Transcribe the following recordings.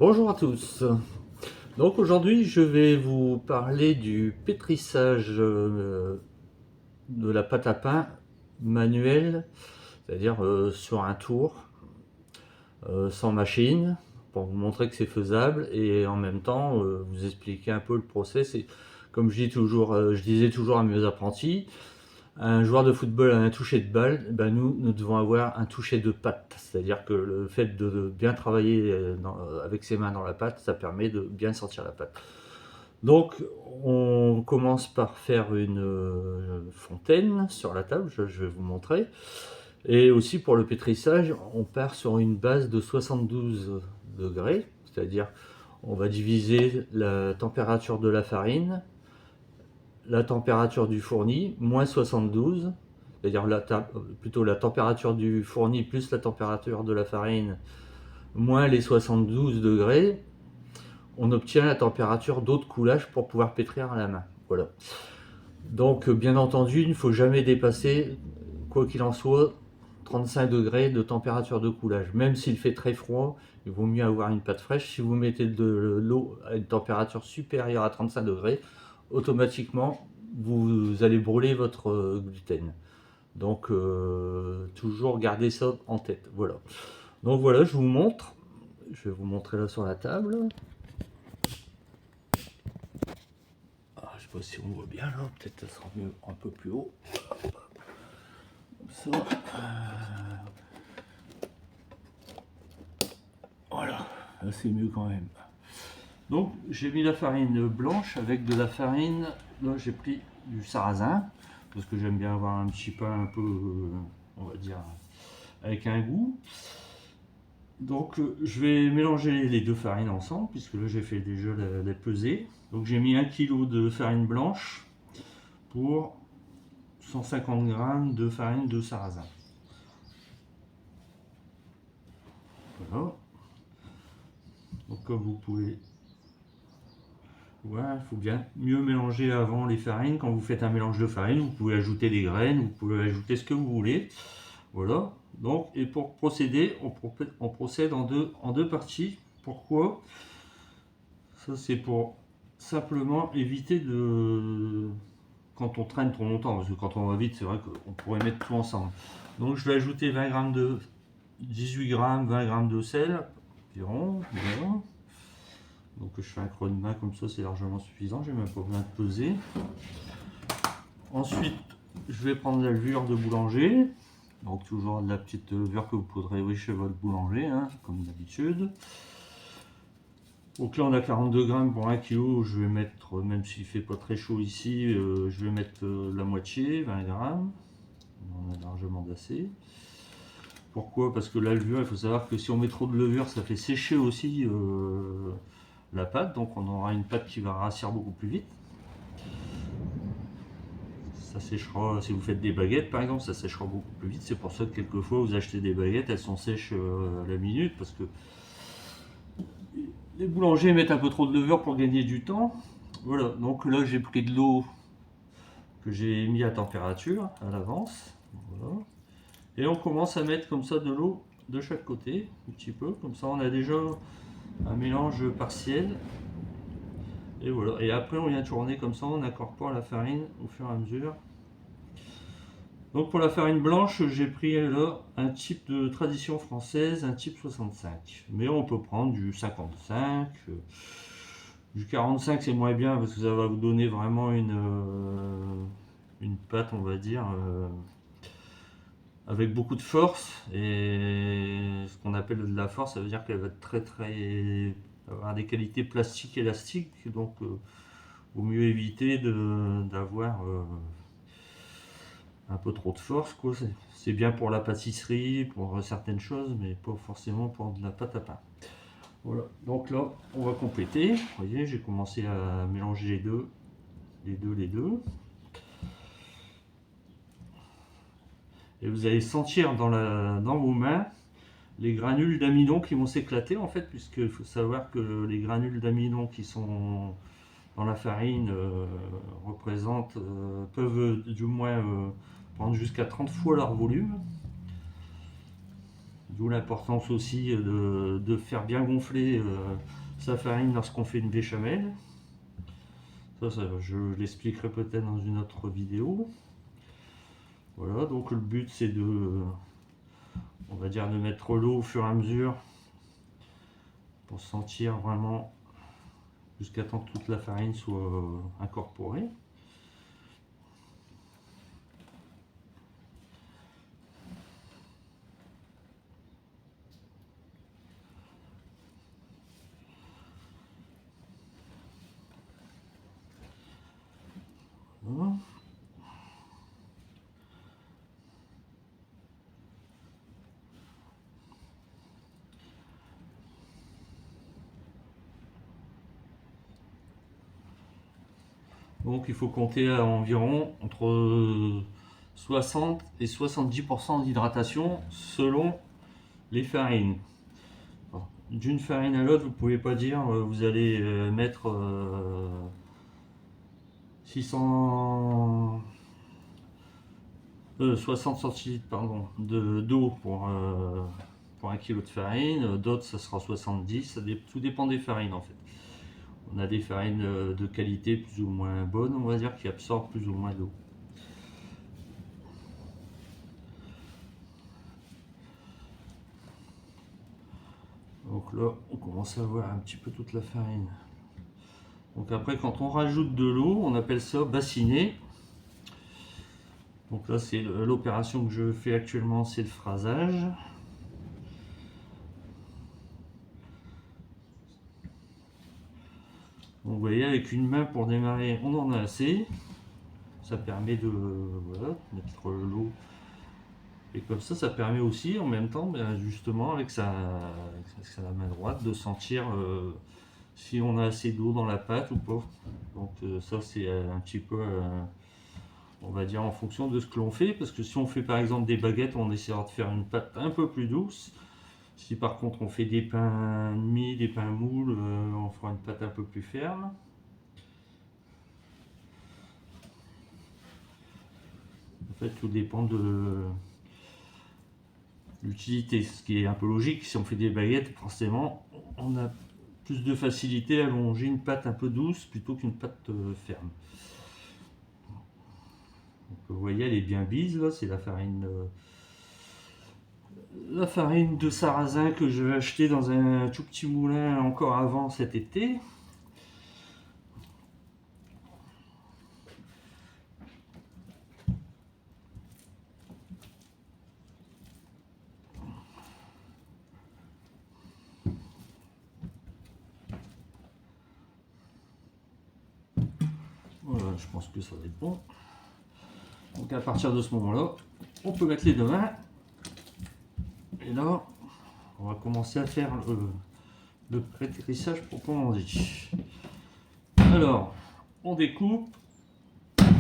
Bonjour à tous. Donc aujourd'hui, je vais vous parler du pétrissage de la pâte à pain manuel, c'est-à-dire sur un tour, sans machine, pour vous montrer que c'est faisable et en même temps vous expliquer un peu le process. Et comme je disais toujours à mes apprentis, un joueur de football a un toucher de balle, ben nous devons avoir un toucher de patte. C'est-à-dire que le fait de bien travailler avec ses mains dans la patte, ça permet de bien sentir la patte. Donc on commence par faire une fontaine sur la table, je vais vous montrer. Et aussi pour le pétrissage, on part sur une base de 72 degrés, c'est-à-dire on va diviser la température de la farine, la température du fourni, moins 72, c'est-à-dire plutôt la température du fourni plus la température de la farine, moins les 72 degrés, on obtient la température d'eau de coulage pour pouvoir pétrir à la main. Voilà. Donc bien entendu, il ne faut jamais dépasser, quoi qu'il en soit, 35 degrés de température de coulage. Même s'il fait très froid, il vaut mieux avoir une pâte fraîche. Si vous mettez de l'eau à une température supérieure à 35 degrés, automatiquement, vous allez brûler votre gluten. Donc, toujours garder ça en tête. Voilà. Donc voilà, je vous montre. Je vais vous montrer là sur la table. Ah, je sais pas si on voit bien là. Peut-être que ça sera mieux un peu plus haut. Comme ça. Voilà. Là, c'est mieux quand même. Donc j'ai mis la farine blanche avec de la farine, là j'ai pris du sarrasin, parce que j'aime bien avoir un petit pain un peu, on va dire, avec un goût. Donc je vais mélanger les deux farines ensemble, puisque là j'ai fait déjà la pesée. Donc j'ai mis 1 kg de farine blanche pour 150 g de farine de sarrasin. Voilà. Donc comme vous pouvez. Voilà, il faut bien mieux mélanger avant les farines. Quand vous faites un mélange de farine, vous pouvez ajouter des graines, vous pouvez ajouter ce que vous voulez. Voilà. Donc, et pour procéder, on procède en deux parties. Pourquoi? Ça, c'est pour simplement éviter de... Quand on traîne trop longtemps, parce que quand on va vite, c'est vrai qu'on pourrait mettre tout ensemble. Donc, je vais ajouter 20 g de... 18 g, 20 g de sel, environ. Voilà. Donc je fais un creux de main comme ça, c'est largement suffisant, j'ai même pas besoin de peser. Ensuite, je vais prendre la levure de boulanger, donc toujours de la petite levure que vous poudrez chez votre boulanger, hein, comme d'habitude. Donc là on a 42 grammes pour 1 kg, je vais mettre, même s'il fait pas très chaud ici, je vais mettre la moitié, 20 grammes. On a largement d'assez. Pourquoi? Parce que la levure, il faut savoir que si on met trop de levure, ça fait sécher aussi la pâte, donc on aura une pâte qui va rassir beaucoup plus vite. Ça séchera, si vous faites des baguettes par exemple, ça séchera beaucoup plus vite. C'est pour ça que quelquefois vous achetez des baguettes, elles sont sèches à la minute, parce que les boulangers mettent un peu trop de levure pour gagner du temps. Voilà, donc là j'ai pris de l'eau que j'ai mis à température à l'avance. Voilà. Et on commence à mettre comme ça de l'eau de chaque côté, un petit peu, comme ça on a déjà un mélange partiel. Et voilà, et après on vient tourner comme ça, on incorpore la farine au fur et à mesure. Donc pour la farine blanche, j'ai pris là un type de tradition française, un type 65. Mais on peut prendre du 55, du 45 c'est moins bien parce que ça va vous donner vraiment une pâte, on va dire, avec beaucoup de force. Et ce qu'on appelle de la force, ça veut dire qu'elle va être très avoir des qualités plastiques élastiques. Donc vaut mieux éviter d'avoir un peu trop de force, quoi. C'est bien pour la pâtisserie, pour certaines choses, mais pas forcément pour de la pâte à pain. Voilà, donc là, on va compléter. Vous voyez, j'ai commencé à mélanger les deux. Et vous allez sentir dans vos mains les granules d'amidon qui vont s'éclater, en fait, puisqu'il faut savoir que les granules d'amidon qui sont dans la farine peuvent du moins prendre jusqu'à 30 fois leur volume. D'où l'importance aussi de faire bien gonfler sa farine lorsqu'on fait une béchamel. Ça, je l'expliquerai peut-être dans une autre vidéo. Voilà, donc le but c'est on va dire, de mettre l'eau au fur et à mesure pour sentir vraiment jusqu'à temps que toute la farine soit incorporée. Voilà. Donc il faut compter à environ entre 60 et 70% d'hydratation selon les farines. D'une farine à l'autre, vous ne pouvez pas dire vous allez mettre 60 centilitres d'eau pour 1 kg de farine, d'autres ça sera 70, tout dépend des farines en fait. On a des farines de qualité plus ou moins bonne, on va dire, qui absorbent plus ou moins d'eau. Donc là, on commence à voir un petit peu toute la farine. Donc après, quand on rajoute de l'eau, on appelle ça bassiner. Donc là, c'est l'opération que je fais actuellement, c'est le phrasage. Donc vous voyez, avec une main pour démarrer, on en a assez. Ça permet de mettre l'eau. Et comme ça permet aussi en même temps, justement avec sa main droite, de sentir si on a assez d'eau dans la pâte ou pas. Donc ça c'est un petit peu, on va dire, en fonction de ce que l'on fait. Parce que si on fait par exemple des baguettes, on essaiera de faire une pâte un peu plus douce. Si par contre on fait des pains de mie, des pains moules, on fera une pâte un peu plus ferme. En fait, tout dépend de l'utilité. Ce qui est un peu logique, si on fait des baguettes, forcément, on a plus de facilité à allonger une pâte un peu douce plutôt qu'une pâte ferme. Donc, vous voyez, elle est bien bise, là, c'est la farine de sarrasin que je vais acheter dans un tout petit moulin encore avant cet été. Voilà, je pense que ça va être bon. Donc à partir de ce moment-là, on peut mettre les deux mains. Et là, on va commencer à faire le pétrissage proprement dit. Alors, on découpe,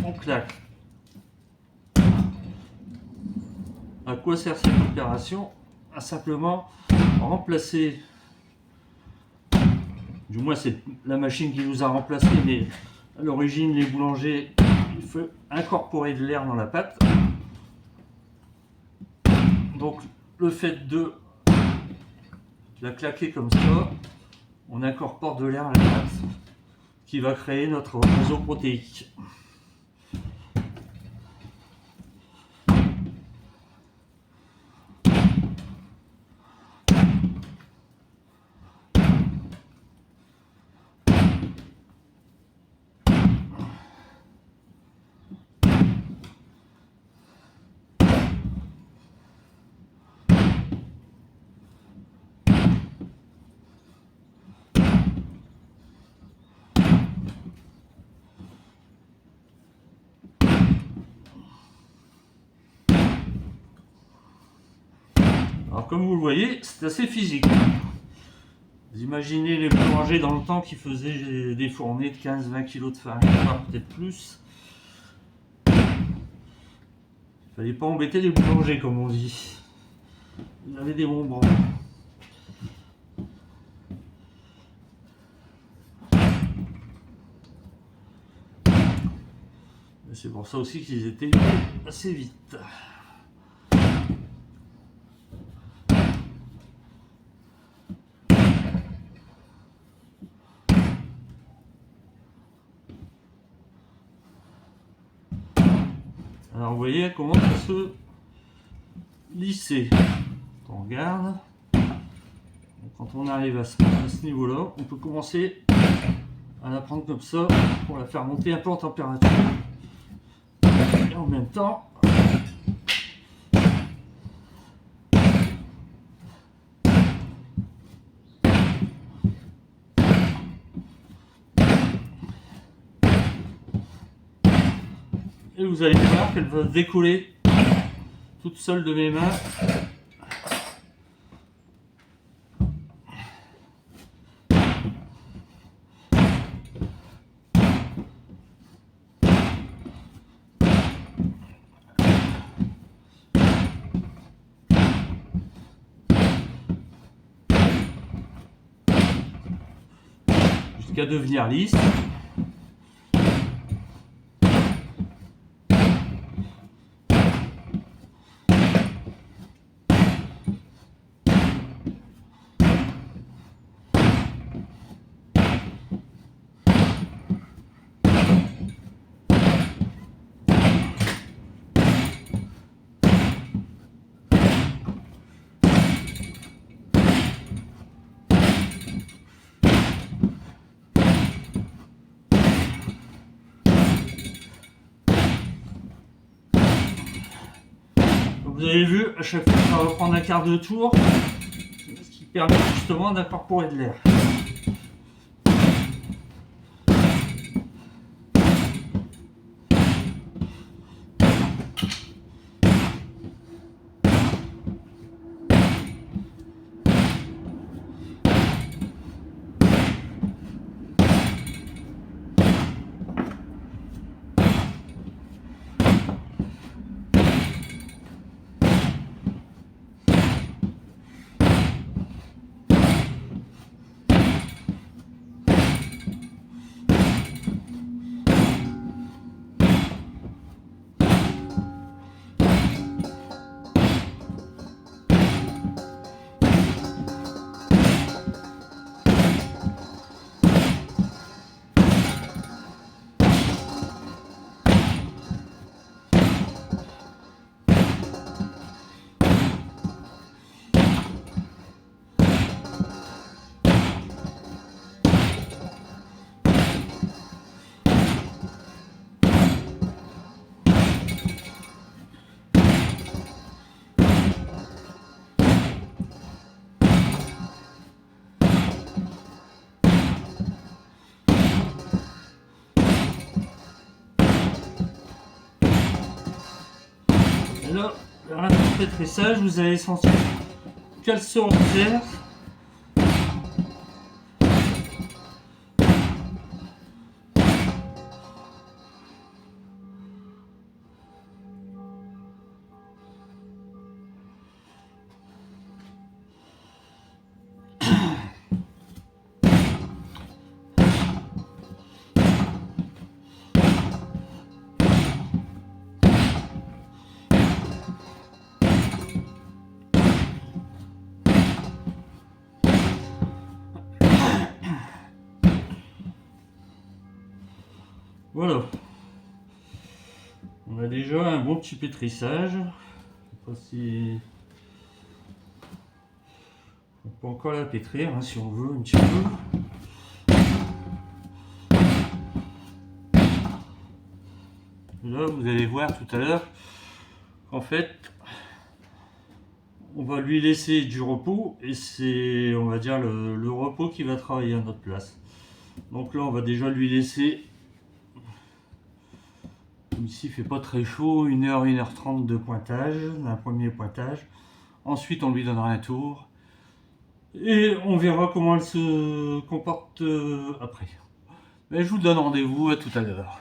on claque. À quoi sert cette opération? À simplement remplacer, du moins c'est la machine qui nous a remplacé, mais à l'origine les boulangers, il faut incorporer de l'air dans la pâte. Donc le fait de la claquer comme ça, on incorpore de l'air à la pâte qui va créer notre réseau protéique. Alors comme vous le voyez, c'est assez physique. Vous imaginez les boulangers dans le temps qui faisaient des fournées de 15-20 kg de farine, voire peut-être plus. Il fallait pas embêter les boulangers comme on dit. Ils avaient des bons bras. C'est pour ça aussi qu'ils étaient assez vite. Alors vous voyez, elle commence à se lisser. On regarde. Quand on arrive à ce niveau-là, on peut commencer à la prendre comme ça pour la faire monter un peu en température. Et en même temps, et vous allez voir qu'elle va se décoller toute seule de mes mains. Jusqu'à devenir lisse. Vous avez vu, à chaque fois, ça va prendre un quart de tour, ce qui permet justement d'incorporer de l'air. Et là, à la fin de pétrissage, vous allez sentir qu'elle se resserre. Voilà. On a déjà un bon petit pétrissage. Je sais pas si on peut encore la pétrir, hein, si on veut un petit peu. Là, vous allez voir tout à l'heure qu'en fait, on va lui laisser du repos et c'est, on va dire, le repos qui va travailler à notre place. Donc là, on va déjà lui laisser, comme ici il fait pas très chaud, 1h, 1h30 de pointage, d'un premier pointage. Ensuite, on lui donnera un tour et on verra comment elle se comporte après. Mais je vous donne rendez-vous à tout à l'heure.